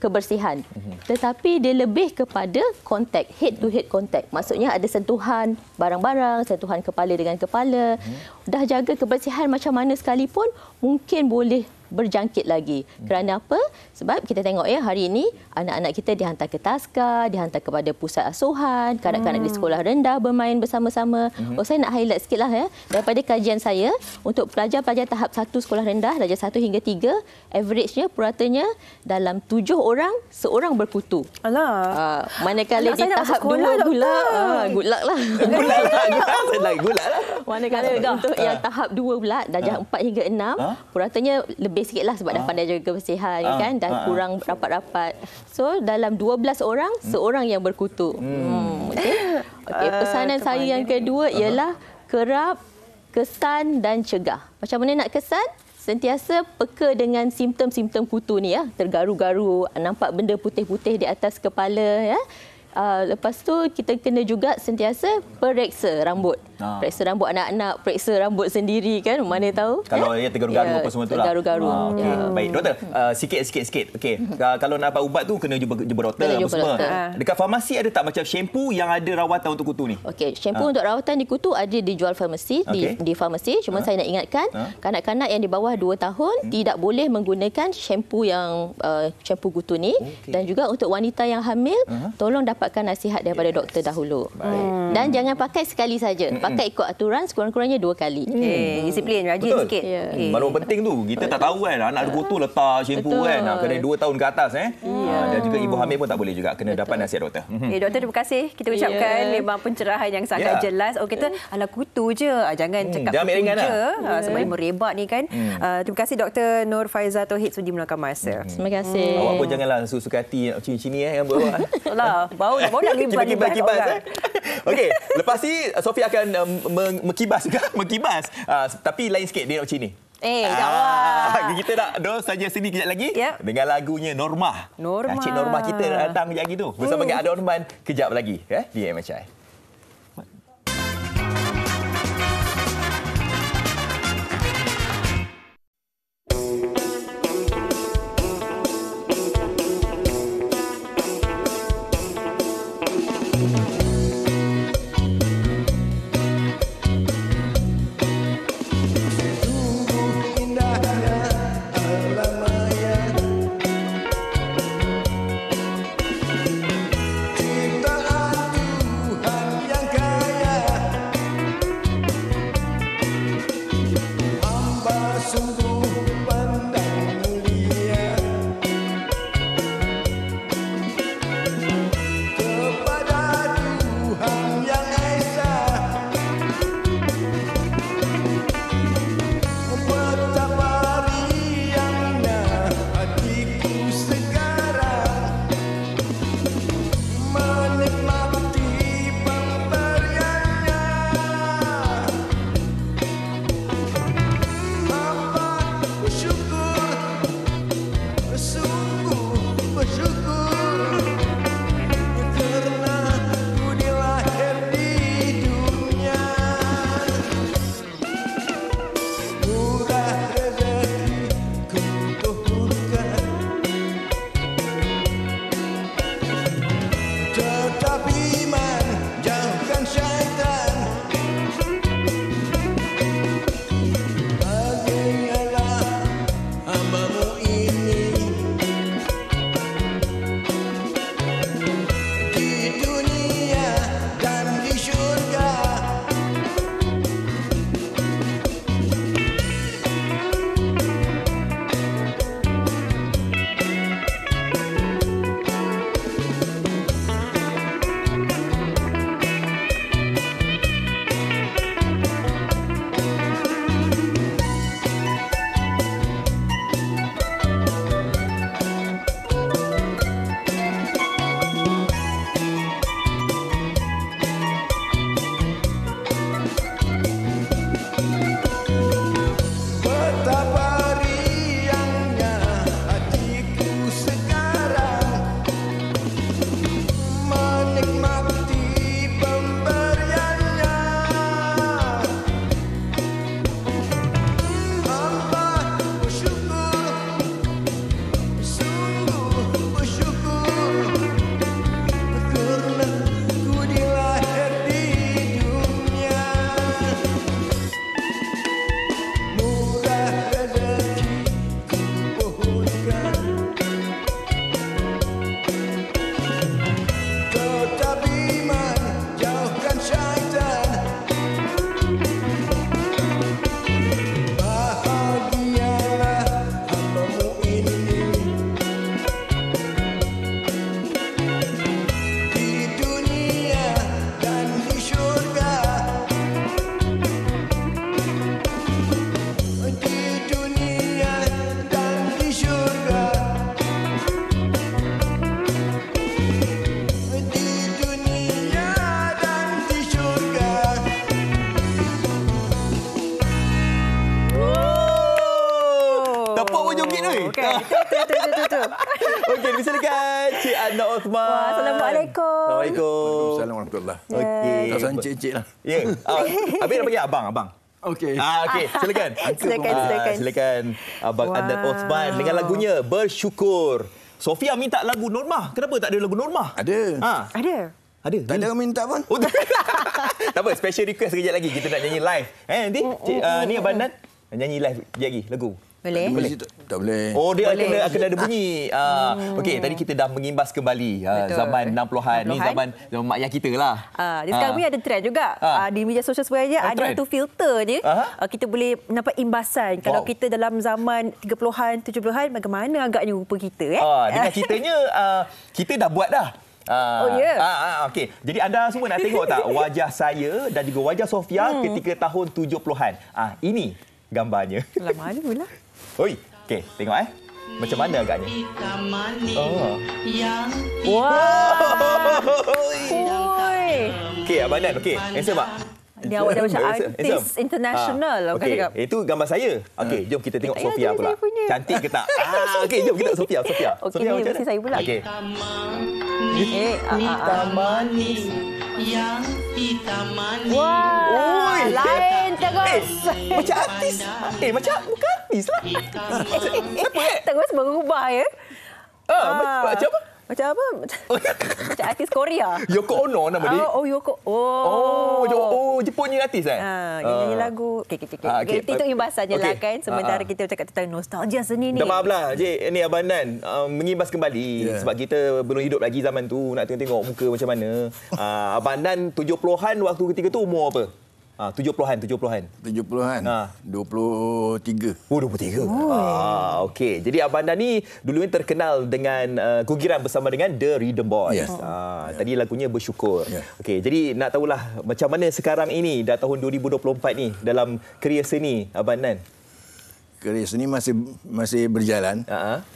kebersihan. Tetapi dia lebih kepada kontak, head to head contact. Maksudnya ada sentuhan barang-barang, sentuhan kepala dengan kepala. Dah jaga kebersihan macam mana sekalipun, mungkin boleh berjangkit lagi. Kerana apa? Sebab kita tengok ya, hari ini anak-anak kita dihantar ke taska, dihantar kepada pusat asuhan, kanak-kanak di sekolah rendah bermain bersama-sama. Saya nak highlight sikitlah ya, daripada kajian saya untuk pelajar-pelajar tahap 1 sekolah rendah, darjah 1 hingga 3, average-nya puratanya dalam 7 orang, seorang berkutu. Alah. Manakala di tahap 2 pula, good luck lah. Good luck lah. Manakala untuk yang tahap 2 pula, darjah 4 hingga 6, puratanya lebih sikitlah sebab dah pandai jaga kebersihan kan, dah kurang rapat-rapat. So dalam 12 orang, seorang yang berkutu. Okey, pesanan saya yang kedua ialah kerap, kesan dan cegah. Macam mana nak kesan? Sentiasa peka dengan simptom-simptom kutu ni ya, tergaru-garu, nampak benda putih-putih di atas kepala ya. Lepas tu kita kena juga sentiasa periksa rambut. Periksa rambut anak-anak, periksa rambut sendiri kan, mana tahu. Kalau dia tergaru-garu apa semua tu lah. Tergaru-garu. Baik, doktor, sikit-sikit. Okey, kalau nak dapat ubat tu kena jumpa doktor apa semua. Dekat farmasi ada tak macam shampoo yang ada rawatan untuk kutu ni? Okey, shampoo untuk rawatan di kutu ada dijual farmasi, di farmasi. Cuma saya nak ingatkan, kanak-kanak yang di bawah 2 tahun tidak boleh menggunakan shampoo yang shampoo kutu ni. Dan juga untuk wanita yang hamil, tolong dapatkan nasihat daripada doktor dahulu. Dan jangan pakai sekali saja. Pakai ikut aturan, sekurang-kurangnya 2 kali. Disiplin, rajin sikit. Baru penting tu, kita tak tahu kan, anak kutu letak shampoo kan, kena 2 tahun ke atas dan juga ibu hamil pun tak boleh juga, kena dapat nasihat doktor. Doktor, terima kasih. Kita ucapkan memang pencerahan yang sangat jelas. Kita ala kutu je, jangan cakap kutu je. Sebab dia merebak ni kan. Terima kasih Dr. Nur Faizah Tauhid sudi meluangkan masa. Terima kasih. Awak pun janganlah suka hati nak cini-cini yang buat. Alah, bau nak libat kibas. Okey, lepas ni Sofia akan mengkibas juga, tapi lain sikit dia nak cini. Jawab. Kita nak saja sini kejap lagi dengan lagunya Norma. Norma. Cik Norma kita datang kejap lagi tu. Bersama dengan Ada Osman kejap lagi di MHI. Okey, dipersilakan Cik Anna Osman. Assalamualaikum. Assalamualaikum. Warahmatullahi. Okey. Tak usah encik-encik lah. Ya. Habis nak panggil abang. Okey. Okey, silakan. Silakan Abang Anna Osman dengan lagunya Bersyukur. Sofia minta lagu Norma. Kenapa tak ada lagu Norma? Ada. Ada. Ada. Tak ada orang minta pun. Oh, tak apa, special request sekejap lagi. Kita nak nyanyi live. Nanti ni Abang Nan nyanyi live sekejap lagi lagu. Boleh? Tak boleh. Oh, dia akan ada bunyi. Okey, tadi kita dah mengimbas kembali zaman 60-an. Ni zaman mak ayah kita lah. Sekarang ni ada trend juga. Di media sosial sebenarnya ada satu filter je. Kita boleh nampak imbasan. Kalau kita dalam zaman 30-an, 70-an, bagaimana agaknya rupa kita. Dengan ceritanya, kita dah buat dah. Okey. Jadi anda semua nak tengok tak wajah saya dan juga wajah Sofia ketika tahun 70-an. Ini gambarnya. Mana pula? Oi, okey, tengok macam mana agaknya. Wow. Okey, Abang Nan, okey. Answer tak? Ni awak dah macam artis international. Okey, itu gambar saya. Okey, jom kita tengok Sofia pula. Cantik ke tak? Okey, jom kita Sofia. Okey, ni versi saya pula. Okey. Hitam manis yang hitam manis. Wah, lain terus. Macam artis. Macam bukan artis lah. Terus berubah ya. Macam apa? Macam apa? Macam artis Korea. Yoko Ono nama dia. Yoko. Jepun punya artis Dia nyanyi lagu. Okey. Itu imbasannya lah kan. Sementara kita cakap tentang nostalgia seni ni. Dah maaf lah, Cik. Ini Abang Dan mengimbas kembali. Sebab kita belum hidup lagi zaman tu. Nak tengok muka macam mana. Abang Dan 70-an waktu ketika tu umur apa? 70-an. 70-an. 23. Oh, 23. Okey. Jadi Abang Dan ni dulu ni terkenal dengan gugiran bersama dengan The Rhythm Boys. Tadi lagunya Bersyukur. Okey, jadi nak tahulah macam mana sekarang ini dah tahun 2024 ni dalam kerjaya seni Abang Dan. Kerjaya seni masih berjalan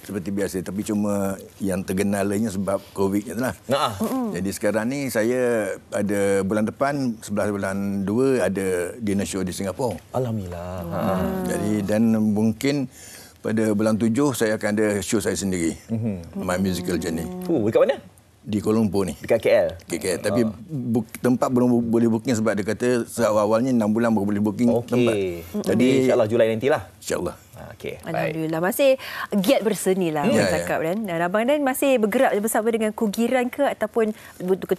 seperti biasa, tapi cuma yang tergenalanya sebab COVID je lah. Jadi sekarang ni saya ada bulan depan 11 bulan 2 ada dinner show di Singapura. Alhamdulillah. Jadi dan mungkin pada bulan 7 saya akan ada show saya sendiri. My Musical Journey. Dekat mana? Di Kuala Lumpur ni. Dekat KL? Tapi tempat belum boleh booking sebab dia kata awal-awalnya 6 bulan baru boleh booking tempat. Jadi insyaAllah Julai nantilah. InsyaAllah. Okay, Alhamdulillah. Masih giat berseni lah orang cakap kan. Dan Abang Dan masih bergerak bersama dengan Kugiran ke ataupun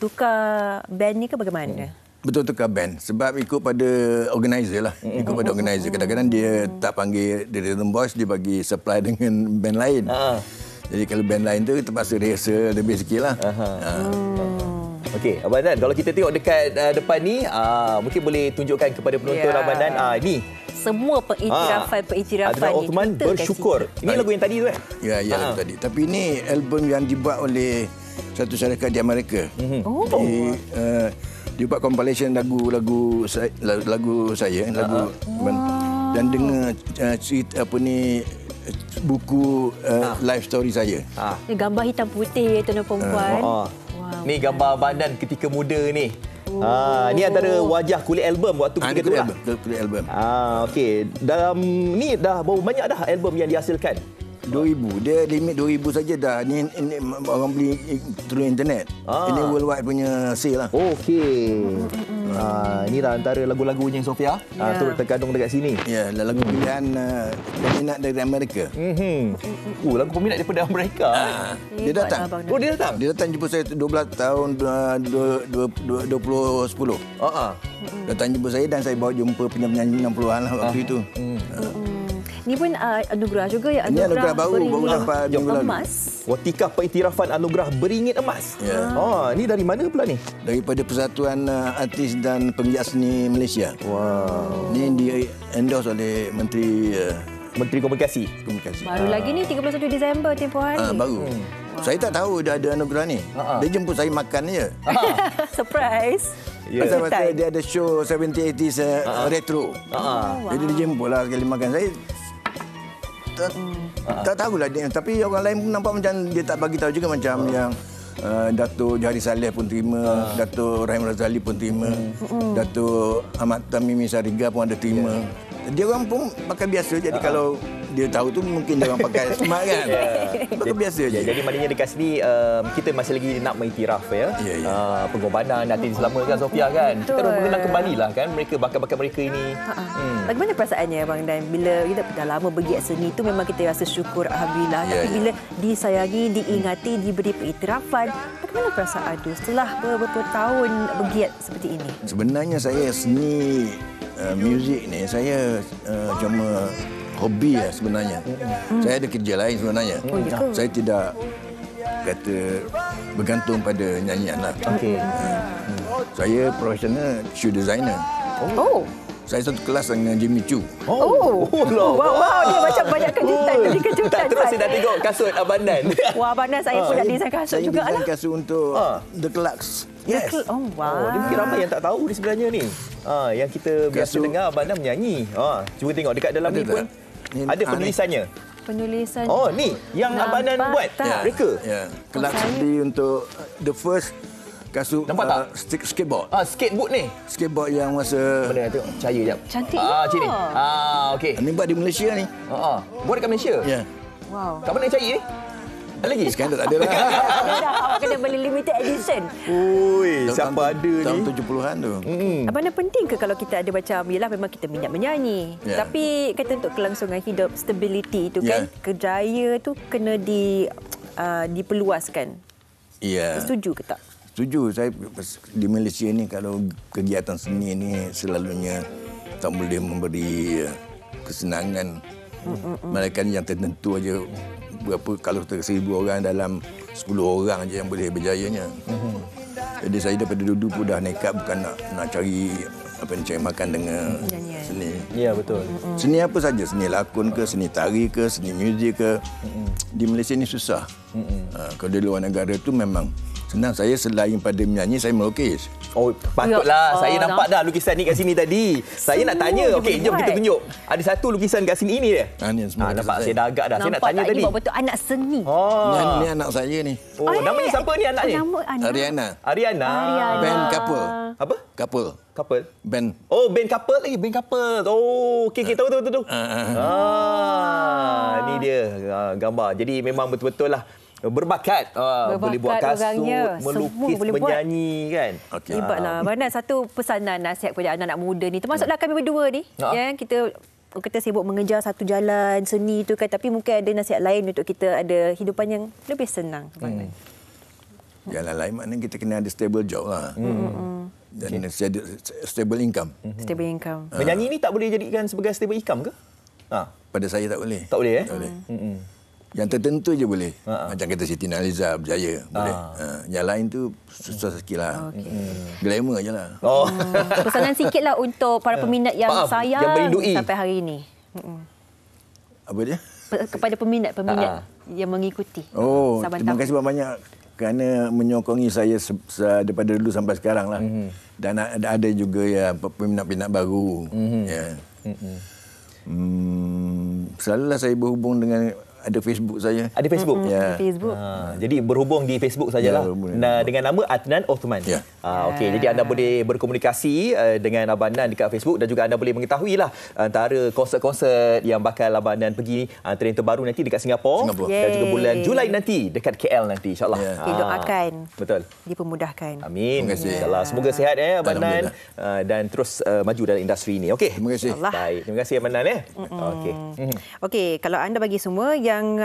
tukar band ni ke bagaimana? Betul tukar band. Sebab ikut pada organizer lah. Ikut pada organizer. Kadang-kadang dia tak panggil The Rhythm Boys, dia bagi supply dengan band lain. Jadi kalau band lain tu terpaksa rehearsal lebih sikit lah. Okey, Abang Dan, kalau kita tengok dekat depan ni, mungkin boleh tunjukkan kepada penonton Abang Dan. Ni. Semua pengiktirafan Adnan Othman Bersyukur. Ini lagu yang tadi tu kan? Ya, lagu tadi. Tapi ini album yang dibuat oleh satu syarikat di Amerika. Dia buat compilation lagu saya, dan dengar cerita buku life story saya. Ini gambar hitam putih tuan perempuan. Ni gambar Abang Dan ketika muda ni. Ni antara wajah kulit album waktu ketika tu lah. Kulit album. Okey. Dalam ni dah berapa banyak dah album yang dihasilkan? 2,000. Dia limit 2,000 saja dah. Ni orang beli through internet. Ini worldwide punya sale lah. Okey. Ini dah antara lagu-lagunya Sofia. Turut terkandung dekat sini. Ya, lagu pilihan peminat dari Amerika. Lagu peminat daripada Amerika. Dia datang. Dia datang. Dia datang jumpa saya 12 tahun 2010. Datang jumpa saya dan saya bawa jumpa penyanyi 60-an lah waktu itu. Ni pun anugerah juga ya. Ini anugerah baru dapat emas. Watikah Pengiktirafan Anugerah Beringit Emas. Ni dari mana pula ni? Daripada Persatuan Artis dan Penggiat Seni Malaysia. Ini di-endorse oleh Menteri Komunikasi. Baru lagi ni 31 Disember tempoh hari. Baru. Saya tak tahu dia ada anugerah ni. Dia jemput saya makan je. Surprise. Pasal dia ada show 70-80s retro. Jadi dia jemput lah sekali makan. Saya tak tahulah dia. Tapi orang lain pun nampak macam dia tak bagi tahu juga, macam yang Dato' Johari Saleh pun terima, Dato' Rahim Razali pun terima, Dato' Ahmad Tamimi Sariga pun ada terima. Dia orang pun pakai biasa, jadi kalau dia tahu tu mungkin dia orang pakai smart kan. Pakai biasa je. Jadi maknanya dekat sini kita masih lagi nak mengiktiraf pengorbanan Datin diselamatkan Sofia kan. Kita orang mengenang kembalilah kan mereka, bakat-bakat mereka ini. Bagaimana perasaannya Abang Dan bila kita dah lama bergiat seni tu, memang kita rasa syukur alhamdulillah. Tapi bila disayangi, diingati, diberi pengiktirafan, bagaimana perasaan tu setelah beberapa tahun bergiat seperti ini? Sebenarnya saya seni muzik ni saya cuma hobi lah sebenarnya. Saya ada kerja lain sebenarnya. Saya tidak kata bergantung pada nyanyian lah. Saya profesional shoe designer. Saya satu kelas dengan Jimmy Choo. Wow, dia macam banyak kejutan. Terus saya dah tengok kasut Abang Dan. Wah, Abang Dan, saya pun dah design kasut juga lah. Saya design kasut untuk The Clarks. Yes. Dia mungkin ramai yang tak tahu ni sebenarnya ni. Yang kita biasa dengar Abang Dan menyanyi. Cuba tengok dekat dalam ni pun ada penulisannya. Ni yang Abang Dan buat. Reka. Clarks beli untuk the first Kasut nampak tak? Skateboard. Skateboard ni. Skateboard yang masa mana tengok cahaya jap. Cantik. Cik ni. Okey. Ni buat di Malaysia ni. Buat dekat Malaysia. Ya. Wow. Kat mana cahaya ni? Ada lagi? Sekarang tak ada lah. Awak kena beli limited edition. Ui, siapa ada ni? Tahun 70-an tu. Abang, penting ke kalau kita ada macam, yelah memang kita minat menyanyi. Yeah. Tapi kata untuk kelangsungan hidup, stability tu kan, kerjaya tu kena diperluaskan. Ya. Setuju ke tak? Setuju. Saya di Malaysia ni kalau kegiatan seni ni selalunya tak boleh memberi kesenangan. Mereka yang tertentu aja. Berapa kalau 1,000 orang dalam 10 orang aja yang boleh berjayanya. Jadi saya daripada dulu pun dah nekat bukan nak cari cari makan dengan seni. Ya, betul. Seni apa saja, seni lakon ke, seni tari ke, seni muzik ke. Di Malaysia ni susah. Kalau di luar negara tu memang senang. Saya selain pada menyanyi, saya melukis. Oh, patutlah. Saya nampak dah lukisan ni kat sini tadi. Saya nak tanya. Okey, jom kita tunjuk. Ada satu lukisan kat sini ini dia. Ni semua. Nampak saya dah agak dah. Saya nak tanya tadi. Nampak betul anak seni. Ni anak saya ni. Namanya siapa ni anak ni? Ariana. Band couple. Apa? Couple. Band. Oh, band couple lagi. Band couple. Oh, okey, tahu. Ni dia gambar. Jadi memang betul-betul lah. Berbakat, boleh buat kasut, melukis, menyanyi kan. Hebatlah. Mana satu pesanan nasihat kepada anak-anak muda ni, termasuklah kami berdua ni, ya, kita sibuk mengejar satu jalan seni tu kan, tapi mungkin ada nasihat lain untuk kita ada hidupan yang lebih senang. Jalan lain maknanya kita kena ada stable job lah. Dan stable income. Stable income. Menyanyi ni tak boleh jadikan sebagai stable income ke? Pada saya tak boleh. Tak boleh. Tak boleh. Yang tertentu je boleh. Macam kata Siti Nurhaliza berjaya boleh. Yang lain tu susah sikit lah. Glamour je lah. Pesanan sikit lah untuk para peminat yang sayang sampai hari ini. Apa dia? Kepada peminat yang mengikuti. Terima kasih banyak kerana menyokongi saya daripada dulu sampai sekarang lah. Dan ada juga ya peminat-peminat baru. Selalulah saya berhubung dengan ada Facebook saya. Ada Facebook? Ya. Facebook. Jadi berhubung di Facebook sajalah. Dengan nama Adnan Othman. Ya. Okey, jadi anda boleh berkomunikasi dengan Abang Adnan dekat Facebook dan juga anda boleh mengetahui lah antara konsert-konsert yang bakal Abang Adnan pergi antara yang terbaru nanti dekat Singapura. Dan juga bulan Julai nanti dekat KL nanti insya-Allah. Doakan. Betul. Dipermudahkan. Amin. InsyaAllah. Semoga sihat Abang Adnan dan terus maju dalam industri ini. Okey. Terima kasih. Baik. Terima kasih Abang Adnan ya. Okey. Okey, kalau anda bagi semua yang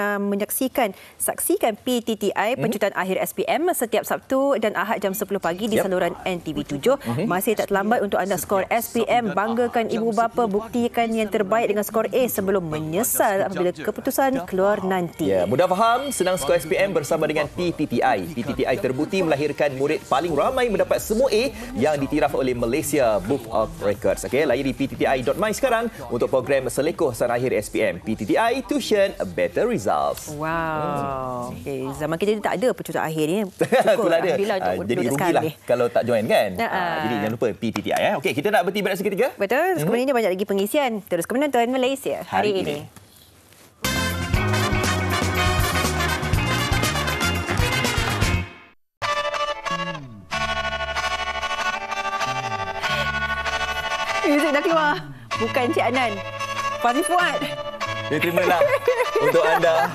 saksikan PTTI pencutan akhir SPM setiap Sabtu dan Ahad jam 10 pagi di saluran NTV 7. Masih tak terlambat untuk anda skor SPM. Banggakan ibu bapa, buktikan yang terbaik dengan skor A sebelum menyesal apabila keputusan keluar nanti. Ya, mudah faham, senang skor SPM bersama dengan PTTI. PTTI terbukti melahirkan murid paling ramai mendapat semua A yang ditiraf oleh Malaysia Book of Records. Okey, layari ptti.my sekarang untuk program selekoh sara akhir SPM. PTTI Tuition Better Results. Wow. Okay. Zaman kita tak ada pencutan akhir ni. Itulah dia. Jadi rugilah sekali kalau tak join kan. Jadi jangan lupa PTTI. Okey, kita nak berhenti berehat seketika. Betul. Kemudian banyak lagi pengisian. Terus ke menonton Malaysia hari ini. Muzik dah keluar. Bukan Cik Anan. Fazli Fuad. Ya, terimalah untuk anda.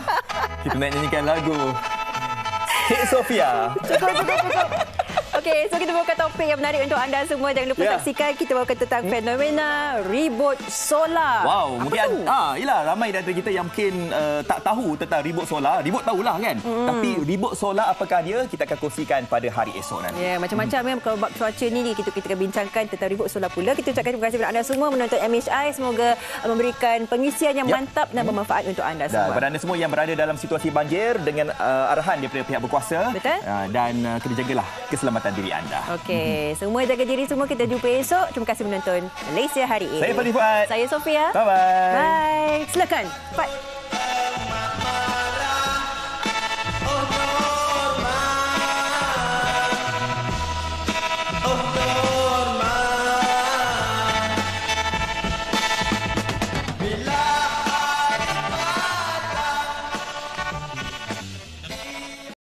Kita nak nyanyikan lagu Cik Sofia. Cukup. Okey, so kita bawakan topik yang menarik untuk anda semua. Jangan lupa saksikan. Kita bawakan tentang fenomena ribut solar. Wow, mungkin yalah ramai dari kita yang mungkin tak tahu tentang ribut solar. Ribut tahulah kan. Tapi ribut solar apakah dia? Kita akan kongsikan pada hari esok nanti. Ya, macam-macam kan kalau bab cuaca ni kita akan bincangkan tentang ribut solar pula. Kita ucapkan terima kasih kepada anda semua menonton MHI. Semoga memberikan pengisian yang mantap dan bermanfaat untuk anda semua. Kepada anda semua yang berada dalam situasi banjir dengan arahan daripada pihak berkuasa. Betul. Dan kena jagalah keselamatan diri anda. Okey, semua jaga diri semua. Kita jumpa esok. Terima kasih menonton Malaysia hari ini. Saya Fadli Fuad. Saya Sofia. Bye-bye. Bye. Silakan. Pat.